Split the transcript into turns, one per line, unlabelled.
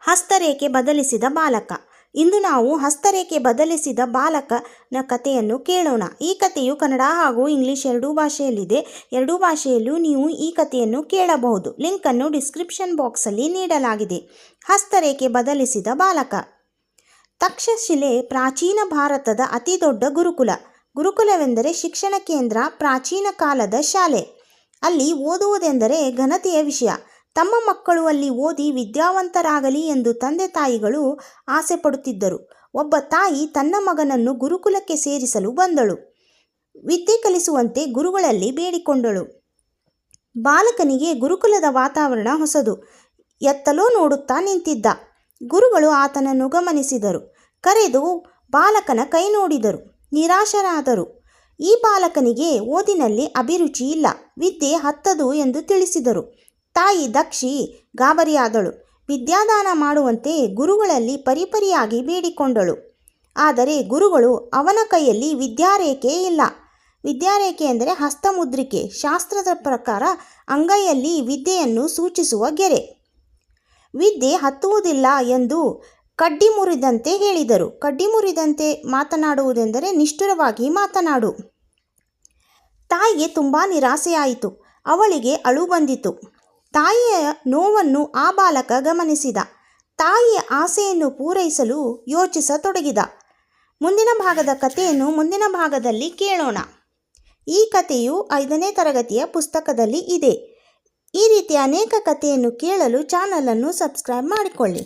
ಹಸ್ತರೇಖೆ ಬದಲಿಸಿದ ಬಾಲಕ. ಇಂದು ನಾವು ಹಸ್ತರೇಖೆ ಬದಲಿಸಿದ ಬಾಲಕನ ಕಥೆಯನ್ನು ಕೇಳೋಣ. ಈ ಕಥೆಯು ಕನ್ನಡ ಹಾಗೂ ಇಂಗ್ಲಿಷ್ ಎರಡೂ ಭಾಷೆಯಲ್ಲಿದೆ. ಎರಡೂ ಭಾಷೆಯಲ್ಲೂ ನೀವು ಈ ಕಥೆಯನ್ನು ಕೇಳಬಹುದು. ಲಿಂಕನ್ನು ಡಿಸ್ಕ್ರಿಪ್ಷನ್ ಬಾಕ್ಸಲ್ಲಿ ನೀಡಲಾಗಿದೆ. ಹಸ್ತರೇಖೆ ಬದಲಿಸಿದ ಬಾಲಕ. ತಕ್ಷಶಿಲೆ ಪ್ರಾಚೀನ ಭಾರತದ ಅತಿ ದೊಡ್ಡ ಗುರುಕುಲ. ಗುರುಕುಲವೆಂದರೆ ಶಿಕ್ಷಣ ಕೇಂದ್ರ, ಪ್ರಾಚೀನ ಕಾಲದ ಶಾಲೆ. ಅಲ್ಲಿ ಓದುವುದೆಂದರೆ ಘನತೆಯ ವಿಷಯ. ತಮ್ಮ ಮಕ್ಕಳು ಅಲ್ಲಿ ಓದಿ ವಿದ್ಯಾವಂತರಾಗಲಿ ಎಂದು ತಂದೆ ತಾಯಿಗಳು ಆಸೆ ಪಡುತ್ತಿದ್ದರು. ಒಬ್ಬ ತಾಯಿ ತನ್ನ ಮಗನನ್ನು ಗುರುಕುಲಕ್ಕೆ ಸೇರಿಸಲು ಬಂದಳು. ವಿದ್ಯೆ ಕಲಿಸುವಂತೆ ಗುರುಗಳಲ್ಲಿ ಬೇಡಿಕೊಂಡಳು. ಬಾಲಕನಿಗೆ ಗುರುಕುಲದ ವಾತಾವರಣ ಹೊಸದು. ಎತ್ತಲೋ ನೋಡುತ್ತಾ ನಿಂತಿದ್ದ. ಗುರುಗಳು ಆತನನ್ನು ಗಮನಿಸಿದರು. ಕರೆದು ಬಾಲಕನ ಕೈ ನೋಡಿದರು. ನಿರಾಶರಾದರು. ಈ ಬಾಲಕನಿಗೆ ಓದಿನಲ್ಲಿ ಅಭಿರುಚಿ ಇಲ್ಲ, ವಿದ್ಯೆ ಹತ್ತದು ಎಂದು ತಿಳಿಸಿದರು. ತಾಯಿ ದಕ್ಷಿ ಗಾಬರಿಯಾದಳು. ವಿದ್ಯಾದಾನ ಮಾಡುವಂತೆ ಗುರುಗಳಲ್ಲಿ ಪರಿಪರಿಯಾಗಿ ಬೇಡಿಕೊಂಡಳು. ಆದರೆ ಗುರುಗಳು ಅವನ ಕೈಯಲ್ಲಿ ವಿದ್ಯಾರೇಖೆ ಇಲ್ಲ. ವಿದ್ಯಾರೇಖೆ ಎಂದರೆ ಹಸ್ತಮುದ್ರಿಕೆ. ಶಾಸ್ತ್ರದ ಪ್ರಕಾರ ಅಂಗೈಯಲ್ಲಿ ವಿದ್ಯೆಯನ್ನು ಸೂಚಿಸುವ ಗೆರೆ. ವಿದ್ಯೆ ಹತ್ತುವುದಿಲ್ಲ ಎಂದು ಕಡ್ಡಿ ಮುರಿದಂತೆ ಹೇಳಿದರು. ಕಡ್ಡಿ ಮುರಿದಂತೆ ಮಾತನಾಡುವುದೆಂದರೆ ನಿಷ್ಠುರವಾಗಿ ಮಾತನಾಡು. ತಾಯಿಗೆ ತುಂಬ ನಿರಾಸೆಯಾಯಿತು. ಅವಳಿಗೆ ಅಳು ಬಂದಿತು. ತಾಯಿಯ ನೋವನ್ನು ಆ ಬಾಲಕ ಗಮನಿಸಿದ. ತಾಯಿಯ ಆಸೆಯನ್ನು ಪೂರೈಸಲು ಯೋಚಿಸತೊಡಗಿದ. ಮುಂದಿನ ಭಾಗದ ಕಥೆಯನ್ನು ಮುಂದಿನ ಭಾಗದಲ್ಲಿ ಕೇಳೋಣ. ಈ ಕಥೆಯು 5ನೇ ತರಗತಿಯ ಪುಸ್ತಕದಲ್ಲಿ ಇದೆ. ಈ ರೀತಿಯ ಅನೇಕ ಕಥೆಯನ್ನು ಕೇಳಲು ಚಾನಲನ್ನು ಸಬ್ಸ್ಕ್ರೈಬ್ ಮಾಡಿಕೊಳ್ಳಿ.